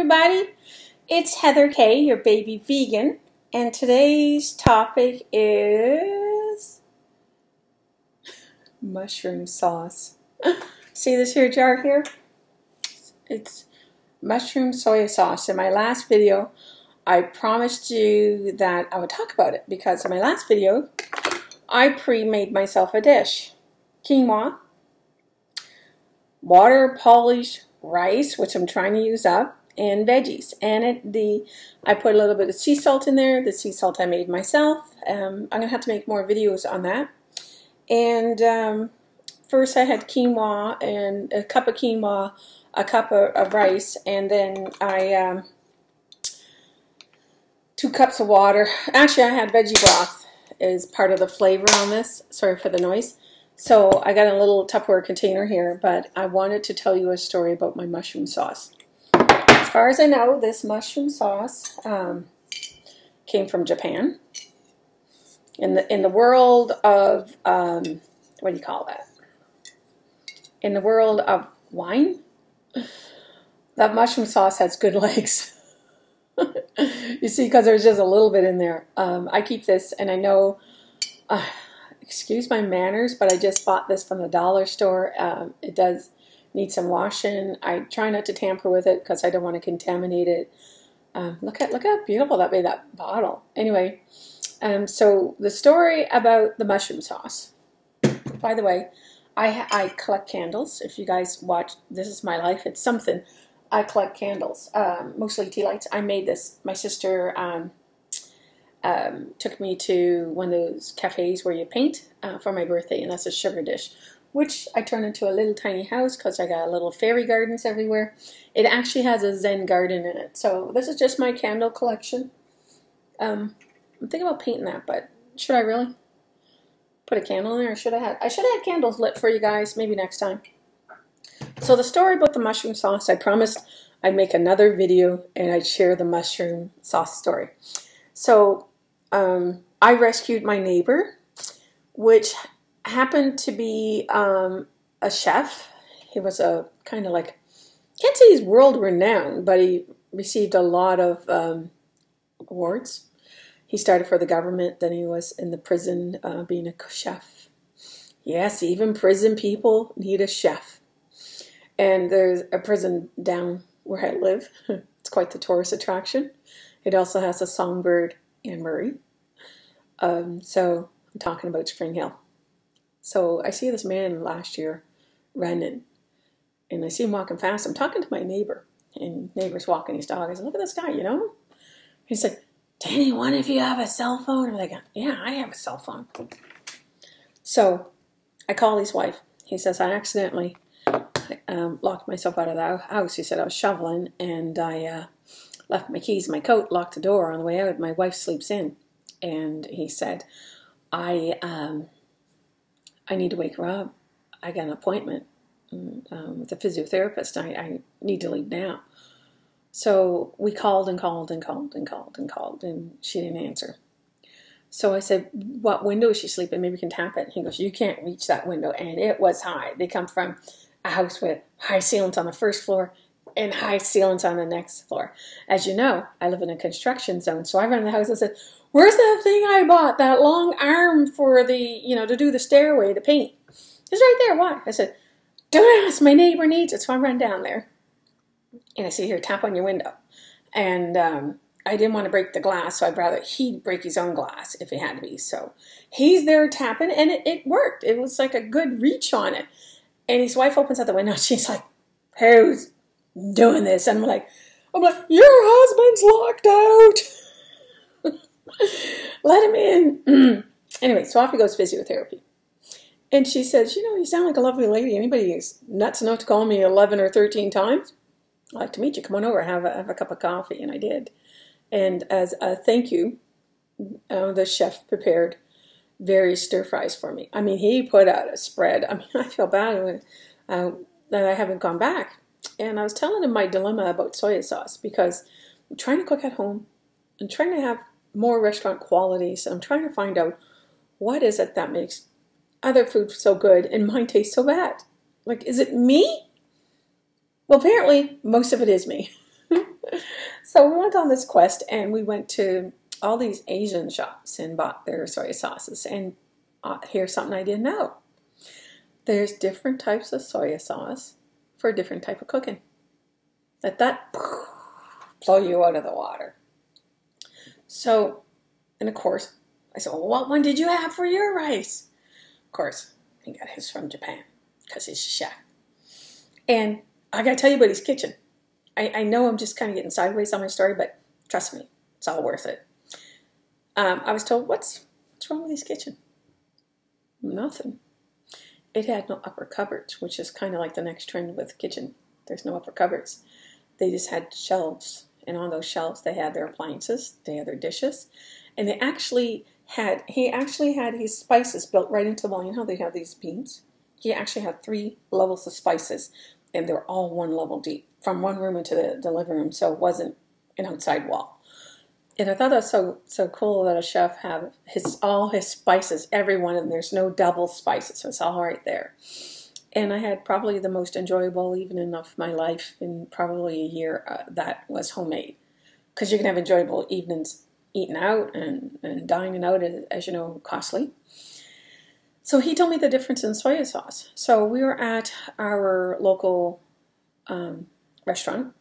everybody. It's Heather K, your baby vegan, and today's topic is mushroom sauce. See this here jar here? It's mushroom soy sauce. In my last video, I promised you that I would talk about it because in my last video, I pre-made myself a dish. Quinoa, water polished rice, which I'm trying to use up, and veggies. And I put a little bit of sea salt in there. The sea salt I made myself. I'm going to have to make more videos on that. And first I had quinoa and a cup of quinoa, a cup of rice, and then I 2 cups of water. Actually, I had veggie broth as part of the flavor on this. Sorry for the noise. So I got a little Tupperware container here, but I wanted to tell you a story about my mushroom sauce. As far as I know, this mushroom sauce came from Japan. In the world of what do you call that? In the world of wine, that mushroom sauce has good legs. You see, because there's just a little bit in there. I keep this, and I know. Excuse my manners, but I just bought this from the dollar store. It does need some washing. I try not to tamper with it because I don't want to contaminate it. Look how beautiful that made that bottle. Anyway, so the story about the mushroom sauce. By the way, I collect candles. If you guys watch This Is My Life, it's something. I collect candles, mostly tea lights. I made this. My sister took me to one of those cafes where you paint for my birthday, and that's a sugar dish, which I turned into a little tiny house because I got little fairy gardens everywhere. It actually has a Zen garden in it. So this is just my candle collection. I'm thinking about painting that, but should I really put a candle in there? Or should I have had candles lit for you guys, maybe next time. So the story about the mushroom sauce, I promised I'd make another video and I'd share the mushroom sauce story. So I rescued my neighbor, which happened to be a chef. He was a kind of like, can't say he's world renowned, but he received a lot of awards. He started for the government, then he was in the prison being a chef. Yes, even prison people need a chef. And there's a prison down where I live. It's quite the tourist attraction. It also has a songbird, Anne Murray. So I'm talking about Spring Hill. So I see this man last year running, and I see him walking fast. I'm talking to my neighbor, and neighbor's walking his dog. I said, "Look at this guy, you know?" He's like, "Do any one of you have a cell phone?" I'm like, "Yeah, I have a cell phone." So I call his wife. He says, "I accidentally locked myself out of the house." He said, "I was shoveling, and I left my keys in my coat, locked the door. On the way out, my wife sleeps in." And he said, I need to wake her up. I got an appointment with a physiotherapist. I need to leave now. So we called and called and called and called and called, and she didn't answer. So I said, "What window is she sleeping? Maybe we can tap it." And he goes, "You can't reach that window." And it was high. They come from a house with high ceilings on the first floor and high ceilings on the next floor. As you know, I live in a construction zone. So I ran in the house and said, "Where's that thing I bought? That long arm for the, to do the stairway, the paint?" "It's right there." "Why?" I said, "Don't ask. My neighbor needs it." So I run down there and I see, "Here, tap on your window." And I didn't want to break the glass, so I'd rather he'd break his own glass if it had to be. So he's there tapping, and it worked. It was like a good reach on it. And his wife opens up the window, and she's like, "Who's doing this?" And I'm like, "Your husband's locked out." Let him in. Anyway, so off he goes physiotherapy. And she says, "You sound like a lovely lady. Anybody is nuts enough to call me 11 or 13 times? I'd like to meet you. Come on over, have a cup of coffee." And I did. And as a thank you, the chef prepared various stir fries for me. I mean, he put out a spread. I mean, I feel bad that I haven't gone back. And I was telling him my dilemma about soy sauce because I'm trying to cook at home. I'm trying to have more restaurant qualities. I'm trying to find out what is it that makes other food so good and mine tastes so bad. Like, is it me? Well, apparently most of it is me. So we went on this quest, and we went to all these Asian shops and bought their soy sauces. And here's something I didn't know. There's different types of soy sauce for a different type of cooking. Let that blow you out of the water. So, and of course, I said, well, what one did you have for your rice? Of course, he got his from Japan because he's a chef. And I got to tell you about his kitchen. I know I'm just kind of getting sideways on my story, but trust me, it's all worth it. I was told, what's wrong with his kitchen? Nothing. It had no upper cupboards, which is kind of like the next trend with kitchen. There's no upper cupboards. They just had shelves, and on those shelves they had their appliances, they had their dishes, and he actually had his spices built right into the wall. You know how they have these beams? He actually had 3 levels of spices, and they're all 1 level deep from one room into the living room, so it wasn't an outside wall. And I thought that was so cool that a chef have all his spices, every one of them. There's no double spices, so it's all right there. And I had probably the most enjoyable evening of my life in probably a year that was homemade. Because you can have enjoyable evenings eating out and dining out, as you know, costly. So he told me the difference in soy sauce. So we were at our local restaurant,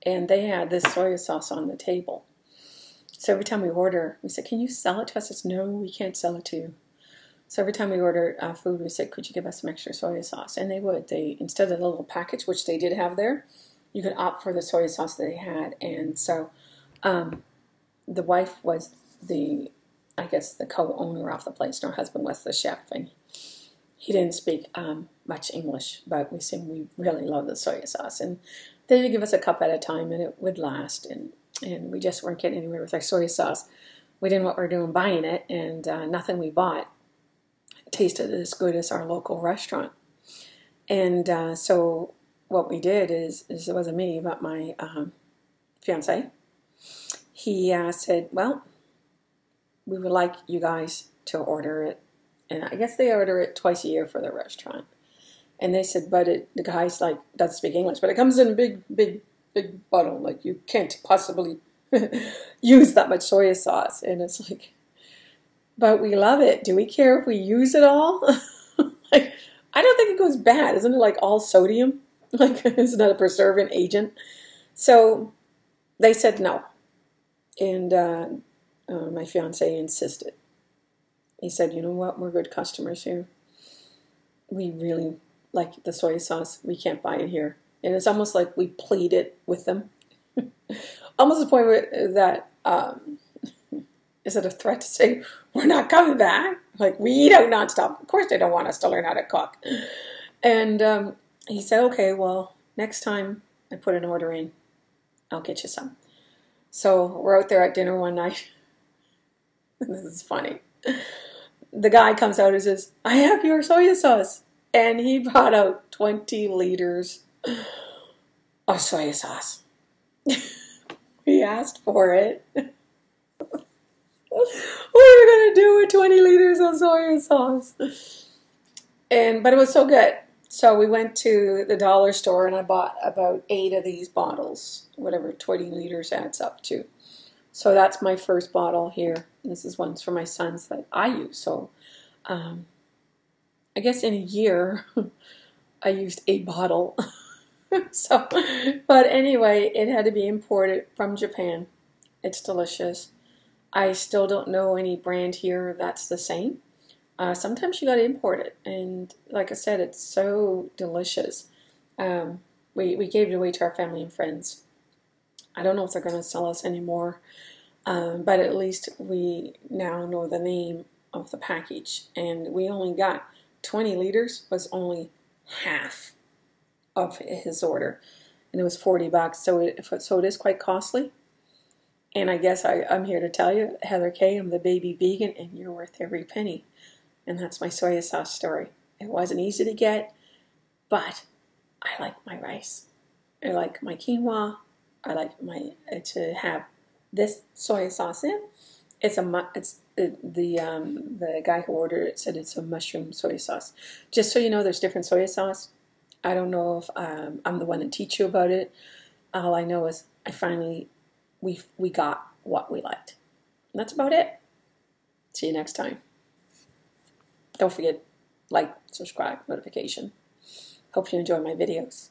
and they had this soy sauce on the table. So every time we order, we said, can you sell it to us? I said, no, we can't sell it to you. So every time we ordered food, we said, could you give us some extra soy sauce? And they would. Instead of the little package, which they did have there, you could opt for the soy sauce that they had. And so the wife was I guess, the co-owner of the place, and her husband was the chef. And he didn't speak much English, but we really love the soy sauce. And they would give us a cup at a time, and it would last. And we just weren't getting anywhere with our soy sauce. We didn't know what we were doing buying it, and nothing we bought tasted as good as our local restaurant. And so what we did is it wasn't me, but my fiance. He said, well, we would like you guys to order it. And I guess they order it twice a year for the restaurant. And they said, but the guy's like, doesn't speak English, but it comes in a big bottle. Like, you can't possibly use that much soy sauce. And it's like, but we love it. Do we care if we use it all? Like, I don't think it goes bad. Isn't it like all sodium? Like, isn't that a preserving agent? So they said no. And my fiance insisted. He said, you know what? We're good customers here. We really like the soy sauce. We can't buy it here. And it's almost like we pleaded with them. Almost to the point where that, is it a threat to say, we're not coming back? Like, we eat out nonstop. Of course they don't want us to learn how to cook. And he said, okay, well, next time I put an order in, I'll get you some. So we're out there at dinner one night. This is funny. The guy comes out and says, I have your soy sauce. And he brought out 20 liters of soy sauce. We asked for it. What are we going to do with 20 liters of soy sauce? But it was so good. So we went to the dollar store and I bought about 8 of these bottles, whatever 20 liters adds up to. So that's my first bottle here. This is ones for my sons that I use. So I guess in a year I used a bottle. So, but anyway, it had to be imported from Japan. It's delicious. I still don't know any brand here that's the same. Sometimes you got to import it, and like I said, it's so delicious. We gave it away to our family and friends. I don't know if they're going to sell us anymore, but at least we now know the name of the package, and we only got 20 liters, was only half of his order, and it was $40. So it is quite costly. And I guess I'm here to tell you, Heather K, I'm the baby vegan, and you're worth every penny. And that's my soy sauce story. It wasn't easy to get, but I like my rice. I like my quinoa. I like to have this soy sauce in. The guy who ordered it said it's a mushroom soy sauce. Just so you know, there's different soy sauce. I don't know if I'm the one to teach you about it. All I know is I finally we got what we liked. And that's about it. See you next time. Don't forget, like, subscribe, notification. Hope you enjoy my videos.